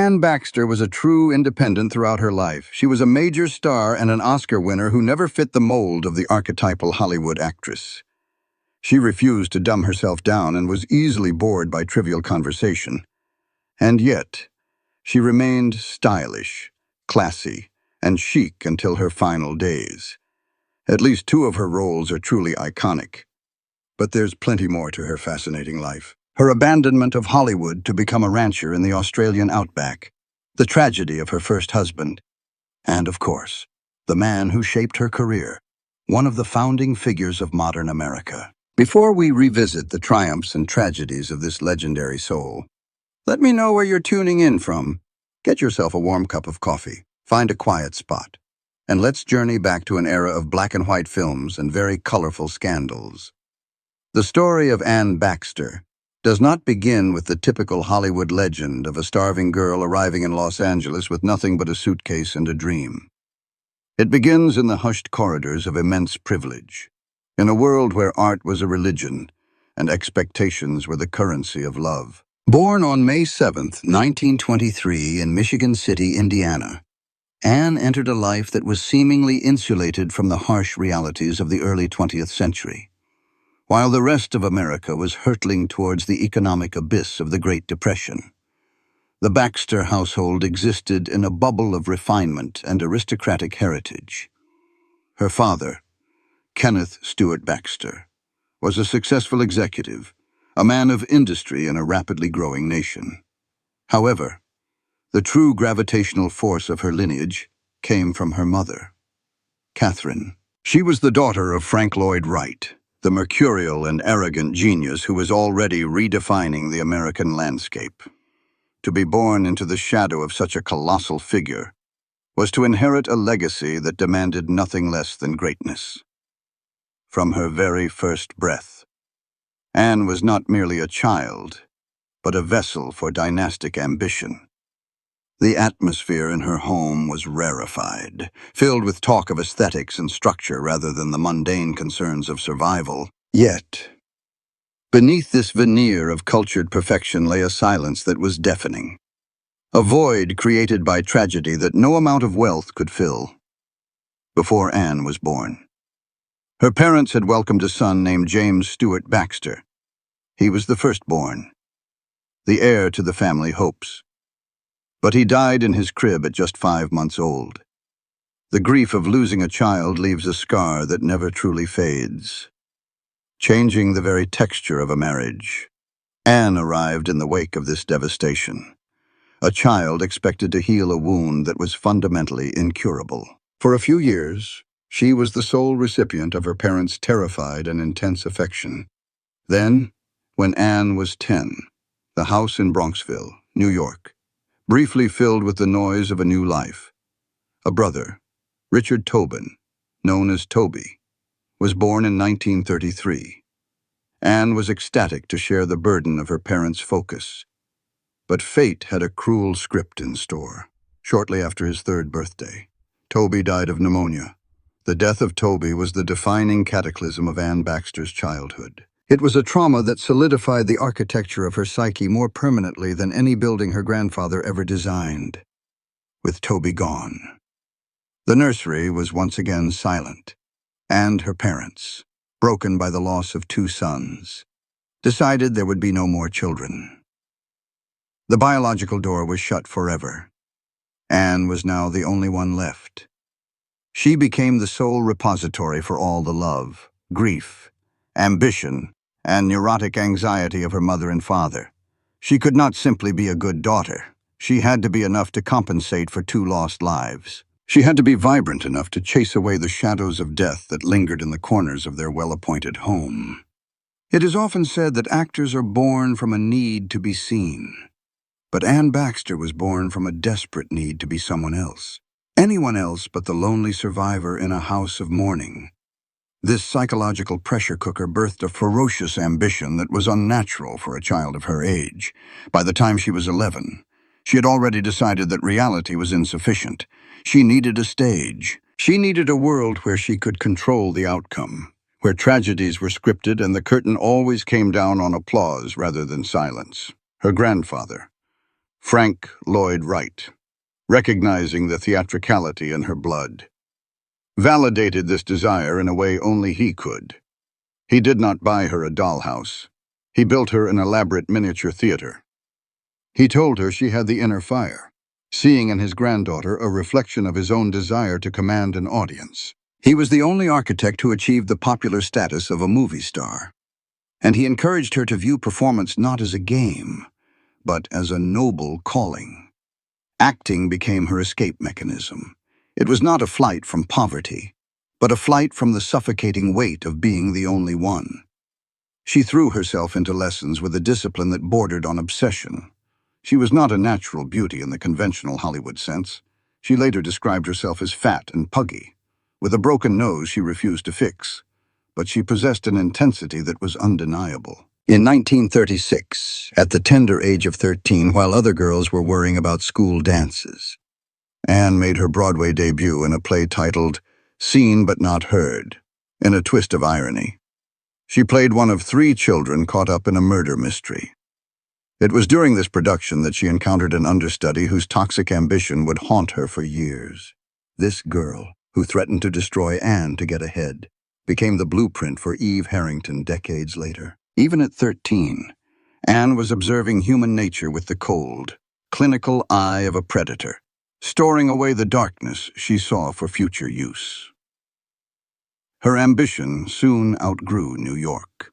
Anne Baxter was a true independent throughout her life. She was a major star and an Oscar winner who never fit the mold of the archetypal Hollywood actress. She refused to dumb herself down and was easily bored by trivial conversation. And yet, she remained stylish, classy, and chic until her final days. At least two of her roles are truly iconic. But there's plenty more to her fascinating life. Her abandonment of Hollywood to become a rancher in the Australian outback, the tragedy of her first husband, and, of course, the man who shaped her career, one of the founding figures of modern America. Before we revisit the triumphs and tragedies of this legendary soul, let me know where you're tuning in from. Get yourself a warm cup of coffee, find a quiet spot, and let's journey back to an era of black and white films and very colorful scandals. The story of Anne Baxter does not begin with the typical Hollywood legend of a starving girl arriving in Los Angeles with nothing but a suitcase and a dream. It begins in the hushed corridors of immense privilege, in a world where art was a religion and expectations were the currency of love. Born on May 7th, 1923 in Michigan City, Indiana, Anne entered a life that was seemingly insulated from the harsh realities of the early 20th century. While the rest of America was hurtling towards the economic abyss of the Great Depression, the Baxter household existed in a bubble of refinement and aristocratic heritage. Her father, Kenneth Stewart Baxter, was a successful executive, a man of industry in a rapidly growing nation. However, the true gravitational force of her lineage came from her mother, Catherine. She was the daughter of Frank Lloyd Wright, the mercurial and arrogant genius who was already redefining the American landscape. To be born into the shadow of such a colossal figure was to inherit a legacy that demanded nothing less than greatness. From her very first breath, Anne was not merely a child, but a vessel for dynastic ambition. The atmosphere in her home was rarefied, filled with talk of aesthetics and structure rather than the mundane concerns of survival. Yet, beneath this veneer of cultured perfection lay a silence that was deafening, a void created by tragedy that no amount of wealth could fill. Before Anne was born, her parents had welcomed a son named James Stewart Baxter. He was the firstborn, the heir to the family hopes. But he died in his crib at just 5 months old. The grief of losing a child leaves a scar that never truly fades, changing the very texture of a marriage. Anne arrived in the wake of this devastation, a child expected to heal a wound that was fundamentally incurable. For a few years, she was the sole recipient of her parents' terrified and intense affection. Then, when Anne was 10, the house in Bronxville, New York, briefly filled with the noise of a new life. A brother, Richard Tobin, known as Toby, was born in 1933. Anne was ecstatic to share the burden of her parents' focus. But fate had a cruel script in store. Shortly after his 3rd birthday, Toby died of pneumonia. The death of Toby was the defining cataclysm of Anne Baxter's childhood. It was a trauma that solidified the architecture of her psyche more permanently than any building her grandfather ever designed. With Toby gone, the nursery was once again silent, and her parents, broken by the loss of 2 sons, decided there would be no more children. The biological door was shut forever. Anne was now the only one left. She became the sole repository for all the love, grief, ambition, and neurotic anxiety of her mother and father. She could not simply be a good daughter. She had to be enough to compensate for 2 lost lives. She had to be vibrant enough to chase away the shadows of death that lingered in the corners of their well-appointed home. It is often said that actors are born from a need to be seen. But Anne Baxter was born from a desperate need to be someone else. Anyone else but the lonely survivor in a house of mourning. This psychological pressure cooker birthed a ferocious ambition that was unnatural for a child of her age. By the time she was 11, she had already decided that reality was insufficient. She needed a stage. She needed a world where she could control the outcome, where tragedies were scripted and the curtain always came down on applause rather than silence. Her grandfather, Frank Lloyd Wright, recognizing the theatricality in her blood, validated this desire in a way only he could. He did not buy her a dollhouse. He built her an elaborate miniature theater. He told her she had the inner fire, seeing in his granddaughter a reflection of his own desire to command an audience. He was the only architect who achieved the popular status of a movie star, and he encouraged her to view performance not as a game, but as a noble calling. Acting became her escape mechanism. It was not a flight from poverty, but a flight from the suffocating weight of being the only one. She threw herself into lessons with a discipline that bordered on obsession. She was not a natural beauty in the conventional Hollywood sense. She later described herself as fat and puggy, with a broken nose she refused to fix, but she possessed an intensity that was undeniable. In 1936, at the tender age of 13, while other girls were worrying about school dances, Anne made her Broadway debut in a play titled Seen But Not Heard, in a twist of irony. She played one of 3 children caught up in a murder mystery. It was during this production that she encountered an understudy whose toxic ambition would haunt her for years. This girl, who threatened to destroy Anne to get ahead, became the blueprint for Eve Harrington decades later. Even at 13, Anne was observing human nature with the cold, clinical eye of a predator, storing away the darkness she saw for future use. Her ambition soon outgrew New York.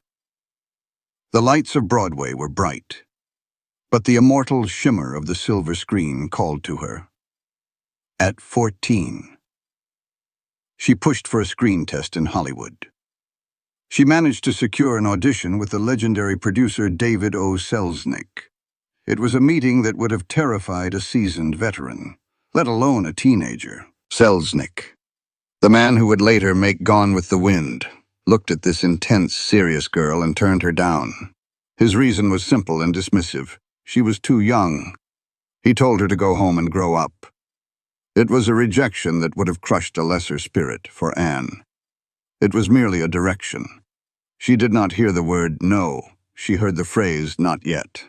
The lights of Broadway were bright, but the immortal shimmer of the silver screen called to her. At 14, she pushed for a screen test in Hollywood. She managed to secure an audition with the legendary producer David O. Selznick. It was a meeting that would have terrified a seasoned veteran, let alone a teenager. Selznick, the man who would later make Gone with the Wind, looked at this intense, serious girl and turned her down. His reason was simple and dismissive. She was too young. He told her to go home and grow up. It was a rejection that would have crushed a lesser spirit for Anne. It was merely a direction. She did not hear the word no. She heard the phrase not yet.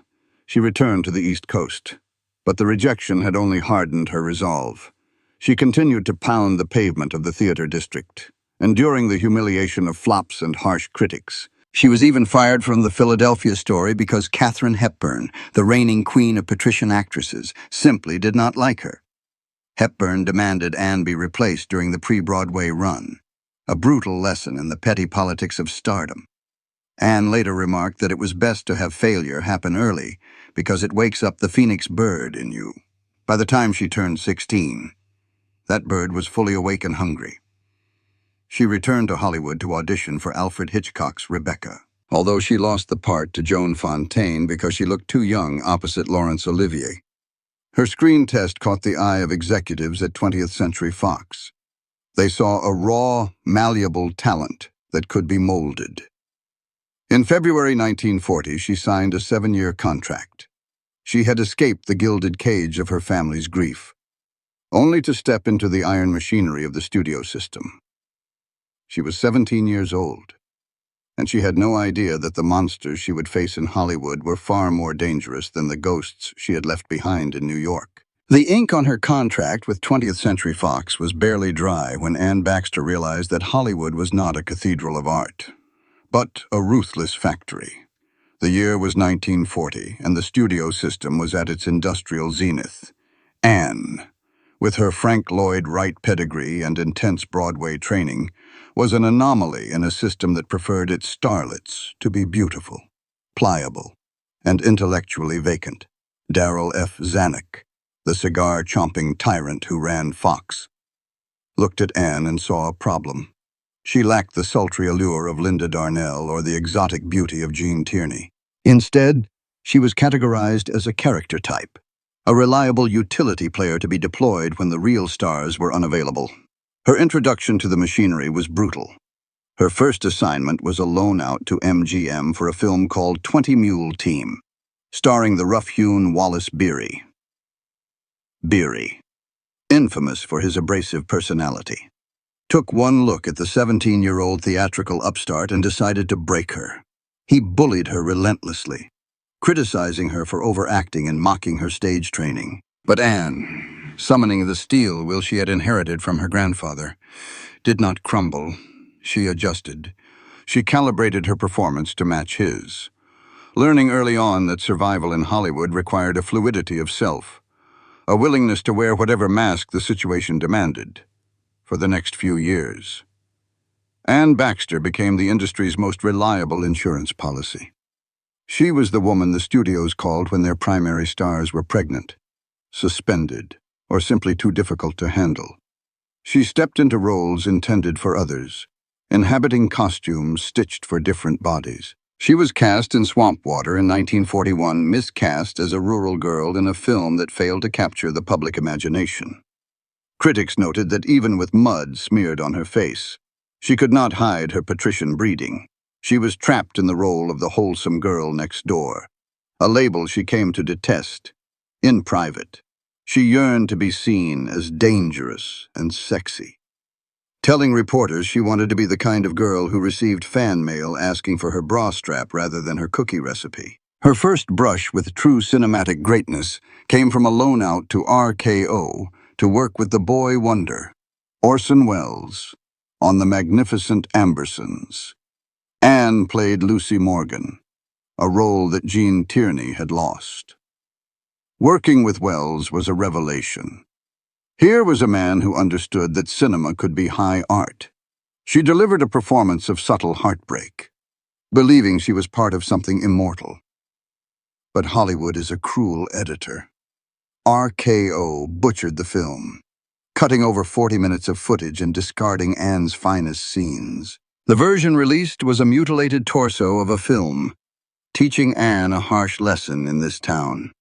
She returned to the East Coast, but the rejection had only hardened her resolve. She continued to pound the pavement of the theater district, enduring the humiliation of flops and harsh critics. She was even fired from the Philadelphia Story because Katharine Hepburn, the reigning queen of patrician actresses, simply did not like her. Hepburn demanded Anne be replaced during the pre-Broadway run, a brutal lesson in the petty politics of stardom. Anne later remarked that it was best to have failure happen early because it wakes up the phoenix bird in you. By the time she turned 16, that bird was fully awake and hungry. She returned to Hollywood to audition for Alfred Hitchcock's Rebecca, although she lost the part to Joan Fontaine because she looked too young opposite Laurence Olivier. Her screen test caught the eye of executives at 20th Century Fox. They saw a raw, malleable talent that could be molded. In February 1940, she signed a 7-year contract. She had escaped the gilded cage of her family's grief, only to step into the iron machinery of the studio system. She was 17 years old, and she had no idea that the monsters she would face in Hollywood were far more dangerous than the ghosts she had left behind in New York. The ink on her contract with 20th Century Fox was barely dry when Anne Baxter realized that Hollywood was not a cathedral of art, but a ruthless factory. The year was 1940, and the studio system was at its industrial zenith. Anne, with her Frank Lloyd Wright pedigree and intense Broadway training, was an anomaly in a system that preferred its starlets to be beautiful, pliable, and intellectually vacant. Darrell F. Zanuck, the cigar-chomping tyrant who ran Fox, looked at Anne and saw a problem. She lacked the sultry allure of Linda Darnell or the exotic beauty of Jean Tierney. Instead, she was categorized as a character type, a reliable utility player to be deployed when the real stars were unavailable. Her introduction to the machinery was brutal. Her first assignment was a loan out to MGM for a film called 20 Mule Team, starring the rough-hewn Wallace Beery. Beery, infamous for his abrasive personality, took one look at the 17-year-old theatrical upstart and decided to break her. He bullied her relentlessly, criticizing her for overacting and mocking her stage training. But Anne, summoning the steel will she had inherited from her grandfather, did not crumble. She adjusted. She calibrated her performance to match his, learning early on that survival in Hollywood required a fluidity of self, a willingness to wear whatever mask the situation demanded. For the next few years, Anne Baxter became the industry's most reliable insurance policy. She was the woman the studios called when their primary stars were pregnant, suspended, or simply too difficult to handle. She stepped into roles intended for others, inhabiting costumes stitched for different bodies. She was cast in Swamp Water in 1941, miscast as a rural girl in a film that failed to capture the public imagination. Critics noted that even with mud smeared on her face, she could not hide her patrician breeding. She was trapped in the role of the wholesome girl next door, a label she came to detest. In private, she yearned to be seen as dangerous and sexy, telling reporters she wanted to be the kind of girl who received fan mail asking for her bra strap rather than her cookie recipe. Her first brush with true cinematic greatness came from a loan out to RKO to work with the boy wonder, Orson Welles, on The Magnificent Ambersons. Anne played Lucy Morgan, a role that Gene Tierney had lost. Working with Welles was a revelation. Here was a man who understood that cinema could be high art. She delivered a performance of subtle heartbreak, believing she was part of something immortal. But Hollywood is a cruel editor. RKO butchered the film, cutting over 40 minutes of footage and discarding Anne's finest scenes. The version released was a mutilated torso of a film, teaching Anne a harsh lesson in this town.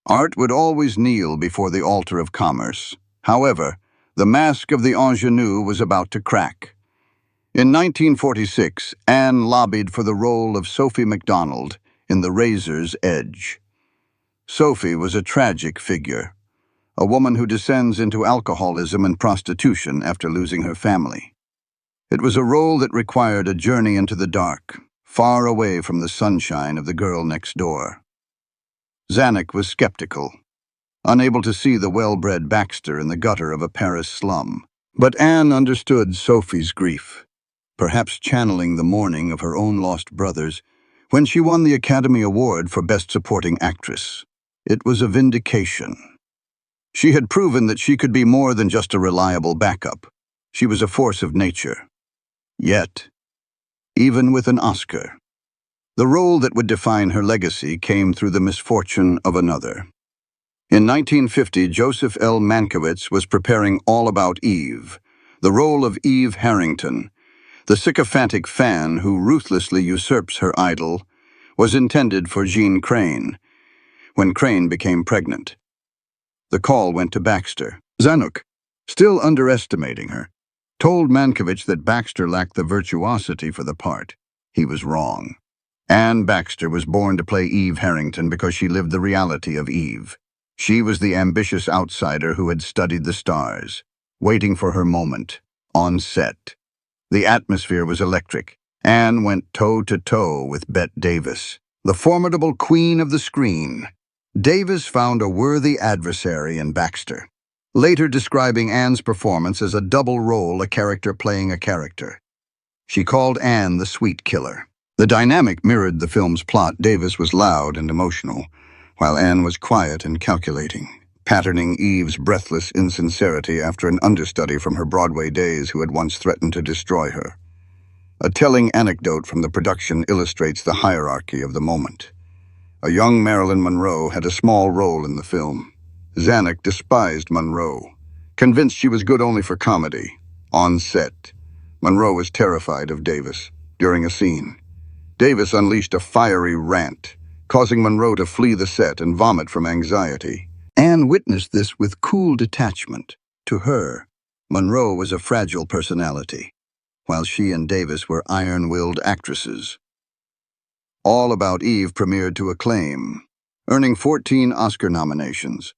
Art would always kneel before the altar of commerce. However, the mask of the ingenue was about to crack. In 1946, Anne lobbied for the role of Sophie MacDonald in The Razor's Edge. Sophie was a tragic figure, a woman who descends into alcoholism and prostitution after losing her family. It was a role that required a journey into the dark, far away from the sunshine of the girl next door. Zanuck was skeptical, unable to see the well-bred Baxter in the gutter of a Paris slum. But Anne understood Sophie's grief, perhaps channeling the mourning of her own lost brothers, when she won the Academy Award for Best Supporting Actress. It was a vindication. She had proven that she could be more than just a reliable backup. She was a force of nature. Yet, even with an Oscar, the role that would define her legacy came through the misfortune of another. In 1950, Joseph L. Mankiewicz was preparing All About Eve, the role of Eve Harrington. The sycophantic fan who ruthlessly usurps her idol was intended for Jean Crane, when Crane became pregnant. The call went to Baxter. Zanuck, still underestimating her, told Mankiewicz that Baxter lacked the virtuosity for the part. He was wrong. Anne Baxter was born to play Eve Harrington because she lived the reality of Eve. She was the ambitious outsider who had studied the stars, waiting for her moment, on set. The atmosphere was electric. Anne went toe-to-toe with Bette Davis, the formidable queen of the screen. Davis found a worthy adversary in Baxter, later describing Anne's performance as a double role, a character playing a character. She called Anne the sweet killer. The dynamic mirrored the film's plot. Davis was loud and emotional, while Anne was quiet and calculating, patterning Eve's breathless insincerity after an understudy from her Broadway days who had once threatened to destroy her. A telling anecdote from the production illustrates the hierarchy of the moment. A young Marilyn Monroe had a small role in the film. Zanuck despised Monroe, convinced she was good only for comedy. On set, Monroe was terrified of Davis. During a scene, Davis unleashed a fiery rant, causing Monroe to flee the set and vomit from anxiety. Anne witnessed this with cool detachment. To her, Monroe was a fragile personality, while she and Davis were iron-willed actresses. All About Eve premiered to acclaim, earning 14 Oscar nominations.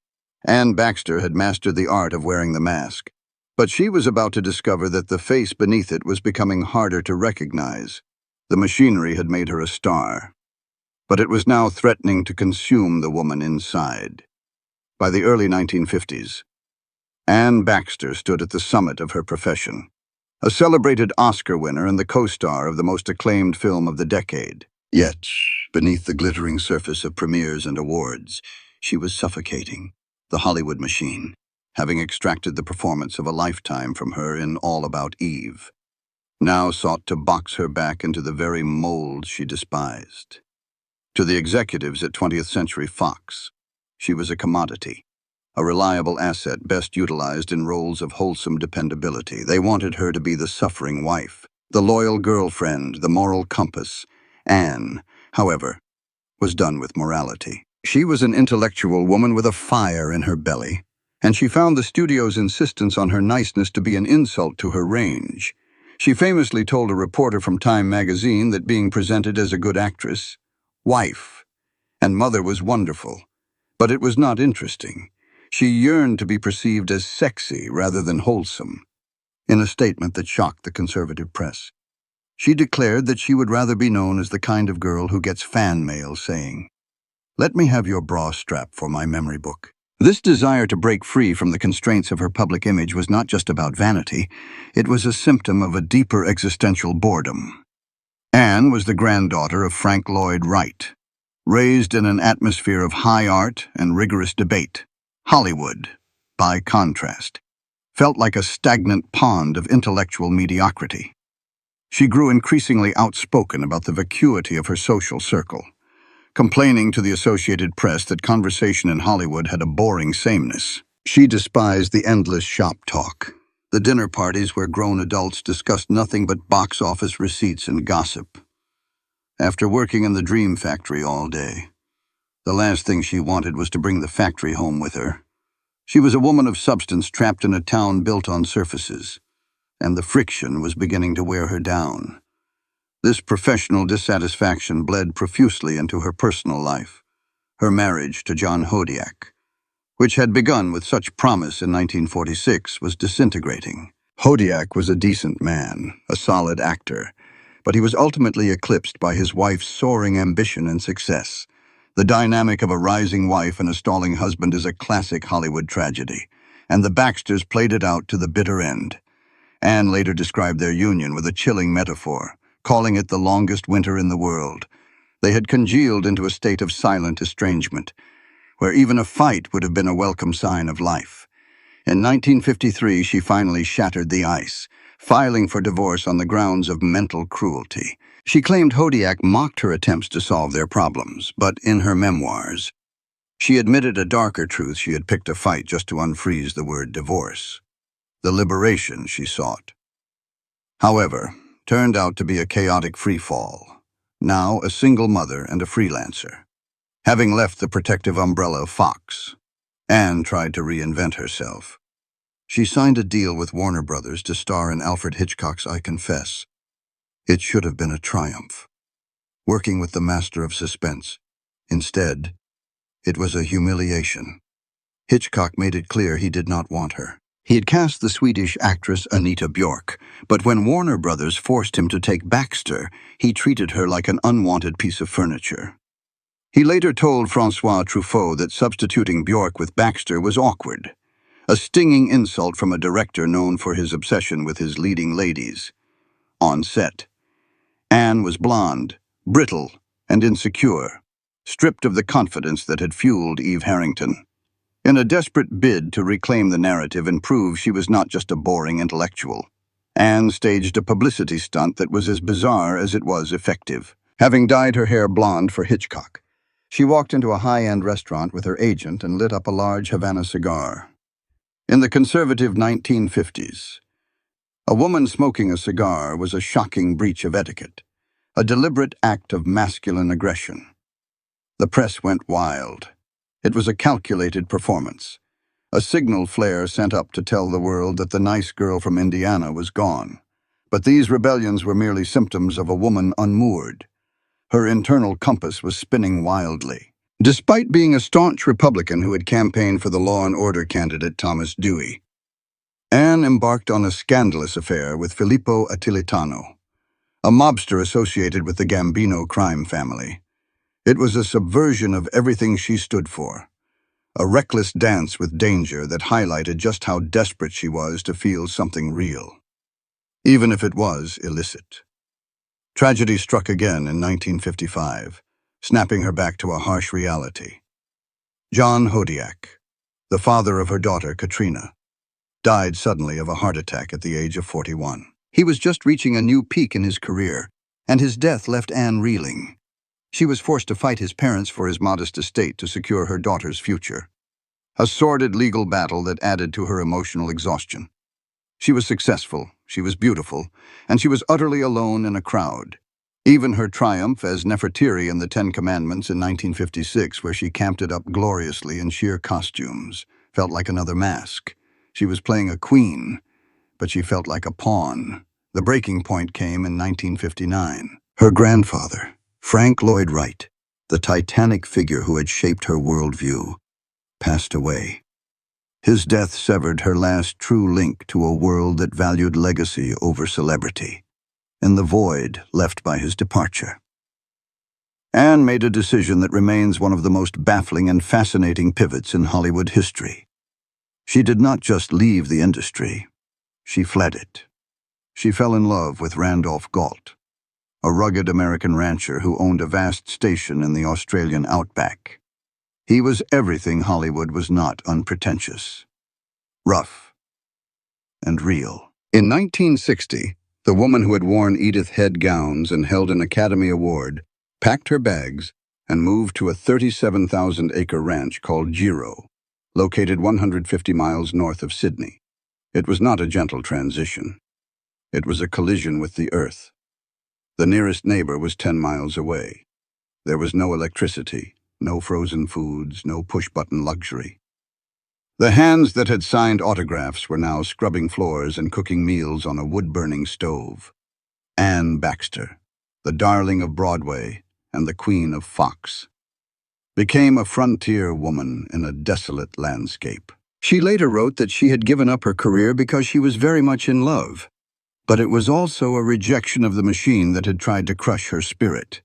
Anne Baxter had mastered the art of wearing the mask, but she was about to discover that the face beneath it was becoming harder to recognize. The machinery had made her a star. but it was now threatening to consume the woman inside. By the early 1950s, Anne Baxter stood at the summit of her profession, a celebrated Oscar winner and the co-star of the most acclaimed film of the decade. Yet, beneath the glittering surface of premieres and awards, she was suffocating, the Hollywood machine, having extracted the performance of a lifetime from her in All About Eve, now sought to box her back into the very mold she despised. To the executives at 20th Century Fox, she was a commodity, a reliable asset best utilized in roles of wholesome dependability. They wanted her to be the suffering wife, the loyal girlfriend, the moral compass. Anne, however, was done with morality. She was an intellectual woman with a fire in her belly, and she found the studio's insistence on her niceness to be an insult to her range. She famously told a reporter from Time magazine that being presented as a good actress, wife, and mother was wonderful, but it was not interesting. She yearned to be perceived as sexy rather than wholesome. In a statement that shocked the conservative press, she declared that she would rather be known as the kind of girl who gets fan mail saying, "Let me have your bra strap for my memory book." This desire to break free from the constraints of her public image was not just about vanity, it was a symptom of a deeper existential boredom. Anne was the granddaughter of Frank Lloyd Wright, raised in an atmosphere of high art and rigorous debate. Hollywood, by contrast, felt like a stagnant pond of intellectual mediocrity. She grew increasingly outspoken about the vacuity of her social circle, complaining to the Associated Press that conversation in Hollywood had a boring sameness. She despised the endless shop talk, the dinner parties where grown adults discussed nothing but box office receipts and gossip. After working in the Dream Factory all day, the last thing she wanted was to bring the factory home with her. She was a woman of substance trapped in a town built on surfaces, and the friction was beginning to wear her down. This professional dissatisfaction bled profusely into her personal life. Her marriage to John Hodiak, which had begun with such promise in 1946, was disintegrating. Hodiak was a decent man, a solid actor, but he was ultimately eclipsed by his wife's soaring ambition and success. The dynamic of a rising wife and a stalling husband is a classic Hollywood tragedy, and the Baxters played it out to the bitter end. Anne later described their union with a chilling metaphor, calling it the longest winter in the world. They had congealed into a state of silent estrangement, where even a fight would have been a welcome sign of life. In 1953, she finally shattered the ice, filing for divorce on the grounds of mental cruelty. She claimed Hodiak mocked her attempts to solve their problems, but in her memoirs, she admitted a darker truth: she had picked a fight just to unfreeze the word divorce. The liberation she sought, however, turned out to be a chaotic freefall. Now a single mother and a freelancer, having left the protective umbrella of Fox, Anne tried to reinvent herself. She signed a deal with Warner Brothers to star in Alfred Hitchcock's I Confess. It should have been a triumph, working with the master of suspense. Instead, it was a humiliation. Hitchcock made it clear he did not want her. He had cast the Swedish actress Anita Björk, but when Warner Brothers forced him to take Baxter, he treated her like an unwanted piece of furniture. He later told François Truffaut that substituting Björk with Baxter was awkward, a stinging insult from a director known for his obsession with his leading ladies. On set, Anne was blonde, brittle, and insecure, stripped of the confidence that had fueled Eve Harrington. In a desperate bid to reclaim the narrative and prove she was not just a boring intellectual, Anne staged a publicity stunt that was as bizarre as it was effective. Having dyed her hair blonde for Hitchcock, she walked into a high-end restaurant with her agent and lit up a large Havana cigar. In the conservative 1950s, a woman smoking a cigar was a shocking breach of etiquette, a deliberate act of masculine aggression. The press went wild. It was a calculated performance, a signal flare sent up to tell the world that the nice girl from Indiana was gone. But these rebellions were merely symptoms of a woman unmoored. Her internal compass was spinning wildly. Despite being a staunch Republican who had campaigned for the law and order candidate Thomas Dewey, Anne embarked on a scandalous affair with Filippo Attilitano, a mobster associated with the Gambino crime family. It was a subversion of everything she stood for, a reckless dance with danger that highlighted just how desperate she was to feel something real, even if it was illicit. Tragedy struck again in 1955, snapping her back to a harsh reality. John Hodiak, the father of her daughter Katrina, died suddenly of a heart attack at the age of 41. He was just reaching a new peak in his career, and his death left Anne reeling. She was forced to fight his parents for his modest estate to secure her daughter's future. A sordid legal battle that added to her emotional exhaustion. She was successful, she was beautiful, and she was utterly alone in a crowd. Even her triumph as Nefertiti in the Ten Commandments in 1956, where she camped it up gloriously in sheer costumes, felt like another mask. She was playing a queen, but she felt like a pawn. The breaking point came in 1959. Her grandfather, Frank Lloyd Wright, the titanic figure who had shaped her worldview, passed away. His death severed her last true link to a world that valued legacy over celebrity, and the void left by his departure. Anne made a decision that remains one of the most baffling and fascinating pivots in Hollywood history. She did not just leave the industry, she fled it. She fell in love with Randolph Galt, a rugged American rancher who owned a vast station in the Australian outback. He was everything Hollywood was not unpretentious, rough, and real. In 1960, the woman who had worn Edith Head gowns and held an Academy Award packed her bags and moved to a 37,000-acre ranch called Giro, located 150 miles north of Sydney. It was not a gentle transition. It was a collision with the earth. The nearest neighbor was 10 miles away. There was no electricity, no frozen foods, no push-button luxury. The hands that had signed autographs were now scrubbing floors and cooking meals on a wood-burning stove. Anne Baxter, the darling of Broadway and the queen of Fox, became a frontier woman in a desolate landscape. She later wrote that she had given up her career because she was very much in love, but it was also a rejection of the machine that had tried to crush her spirit.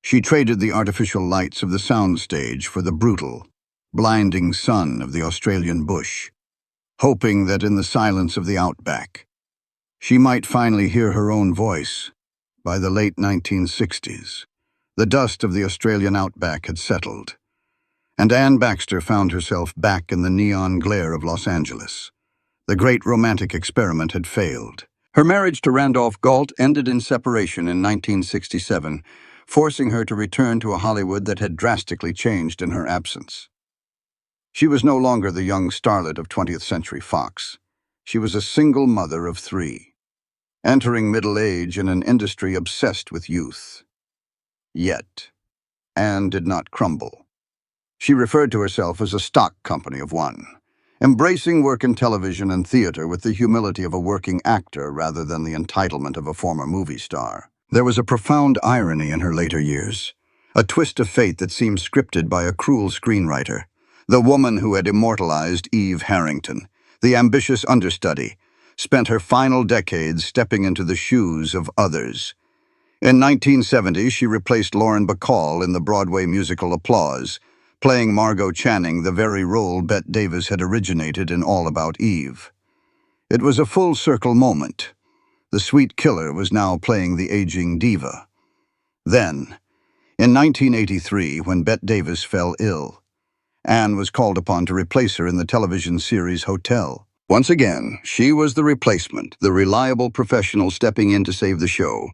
She traded the artificial lights of the soundstage for the brutal, blinding sun of the Australian bush, hoping that in the silence of the outback, she might finally hear her own voice. By the late 1960s, the dust of the Australian outback had settled, and Anne Baxter found herself back in the neon glare of Los Angeles. The great romantic experiment had failed. Her marriage to Randolph Galt ended in separation in 1967, forcing her to return to a Hollywood that had drastically changed in her absence. She was no longer the young starlet of 20th Century Fox. She was a single mother of 3, entering middle age in an industry obsessed with youth. Yet, Anne did not crumble. She referred to herself as a stock company of one, embracing work in television and theater with the humility of a working actor rather than the entitlement of a former movie star. There was a profound irony in her later years, a twist of fate that seemed scripted by a cruel screenwriter. The woman who had immortalized Eve Harrington, the ambitious understudy, spent her final decades stepping into the shoes of others. In 1970, she replaced Lauren Bacall in the Broadway musical Applause, playing Margot Channing, the very role Bette Davis had originated in All About Eve. It was a full-circle moment. The sweet killer was now playing the aging diva. Then, in 1983, when Bette Davis fell ill, Anne was called upon to replace her in the television series Hotel. Once again, she was the replacement, the reliable professional stepping in to save the show.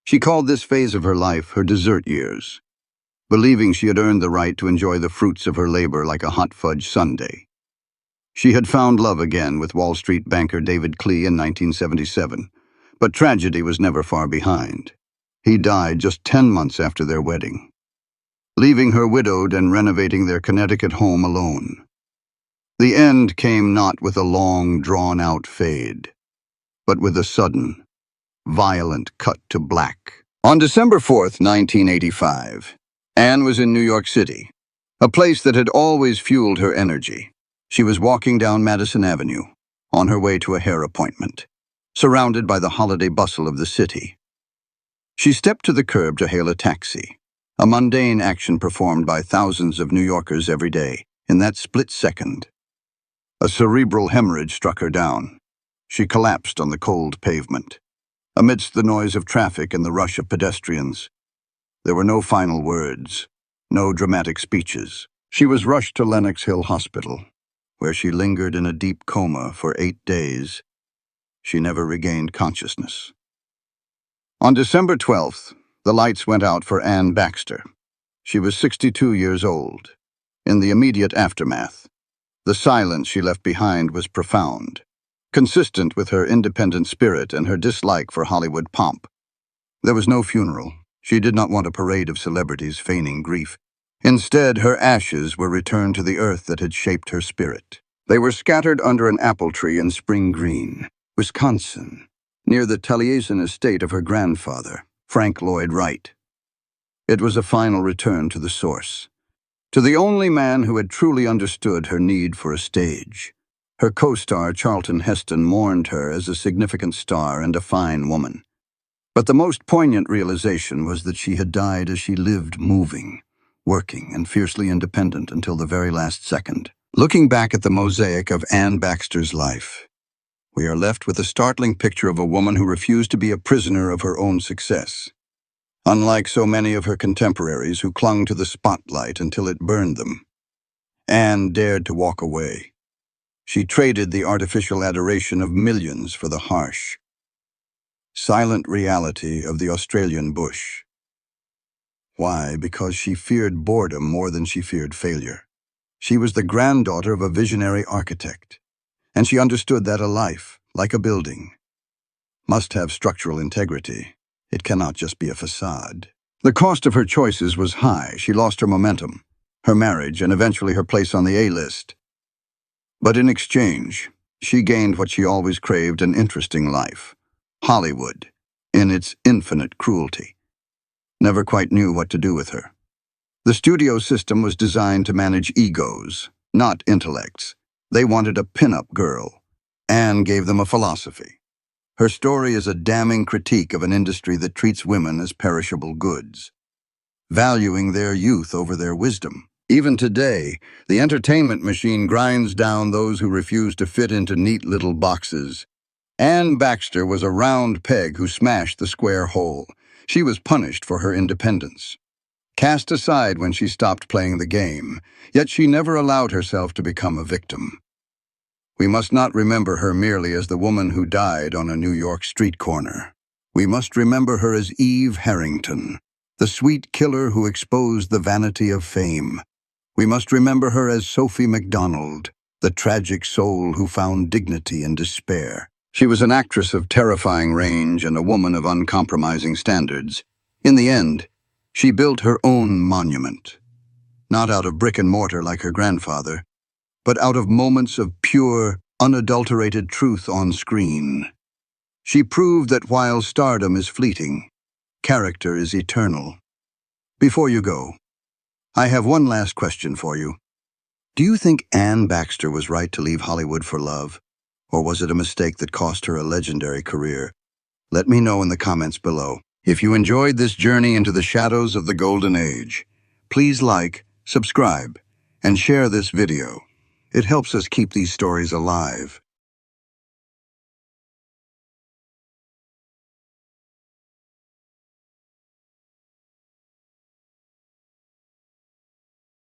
She called this phase of her life her dessert years, believing she had earned the right to enjoy the fruits of her labor like a hot fudge sundae. She had found love again with Wall Street banker David Klee in 1977, but tragedy was never far behind. He died just 10 months after their wedding, leaving her widowed and renovating their Connecticut home alone. The end came not with a long, drawn-out fade, but with a sudden, violent cut to black. On December 4th, 1985, Anne was in New York City, a place that had always fueled her energy. She was walking down Madison Avenue, on her way to a hair appointment, surrounded by the holiday bustle of the city. She stepped to the curb to hail a taxi. a mundane action performed by thousands of New Yorkers every day. In that split second, a cerebral hemorrhage struck her down. She collapsed on the cold pavement. Amidst the noise of traffic and the rush of pedestrians, there were no final words, no dramatic speeches. She was rushed to Lenox Hill Hospital, where she lingered in a deep coma for 8 days. She never regained consciousness. On December 12th, the lights went out for Anne Baxter. She was 62 years old. In the immediate aftermath, the silence she left behind was profound, consistent with her independent spirit and her dislike for Hollywood pomp. There was no funeral. She did not want a parade of celebrities feigning grief. Instead, her ashes were returned to the earth that had shaped her spirit. They were scattered under an apple tree in Spring Green, Wisconsin, near the Taliesin estate of her grandfather, Frank Lloyd Wright. It was a final return to the source, to the only man who had truly understood her need for a stage. Her co-star, Charlton Heston, mourned her as a significant star and a fine woman. But the most poignant realization was that she had died as she lived, moving, working, and fiercely independent until the very last second. Looking back at the mosaic of Anne Baxter's life, we are left with a startling picture of a woman who refused to be a prisoner of her own success. Unlike so many of her contemporaries who clung to the spotlight until it burned them, Anne dared to walk away. She traded the artificial adoration of millions for the harsh, silent reality of the Australian bush. Why? Because she feared boredom more than she feared failure. She was the granddaughter of a visionary architect, and she understood that a life, like a building, must have structural integrity. It cannot just be a facade. The cost of her choices was high. She lost her momentum, her marriage, and eventually her place on the A-list. But in exchange, she gained what she always craved: an interesting life. Hollywood, in its infinite cruelty, never quite knew what to do with her. The studio system was designed to manage egos, not intellects. They wanted a pin-up girl. Anne gave them a philosophy. Her story is a damning critique of an industry that treats women as perishable goods, valuing their youth over their wisdom. Even today, the entertainment machine grinds down those who refuse to fit into neat little boxes. Anne Baxter was a round peg who smashed the square hole. She was punished for her independence, cast aside when she stopped playing the game, yet she never allowed herself to become a victim. We must not remember her merely as the woman who died on a New York street corner. We must remember her as Eve Harrington, the sweet killer who exposed the vanity of fame. We must remember her as Sophie MacDonald, the tragic soul who found dignity in despair. She was an actress of terrifying range and a woman of uncompromising standards. In the end, she built her own monument, not out of brick and mortar like her grandfather, but out of moments of pure, unadulterated truth on screen. She proved that while stardom is fleeting, character is eternal. Before you go, I have one last question for you. Do you think Anne Baxter was right to leave Hollywood for love? Or was it a mistake that cost her a legendary career? Let me know in the comments below. If you enjoyed this journey into the shadows of the Golden Age, please like, subscribe, and share this video. It helps us keep these stories alive.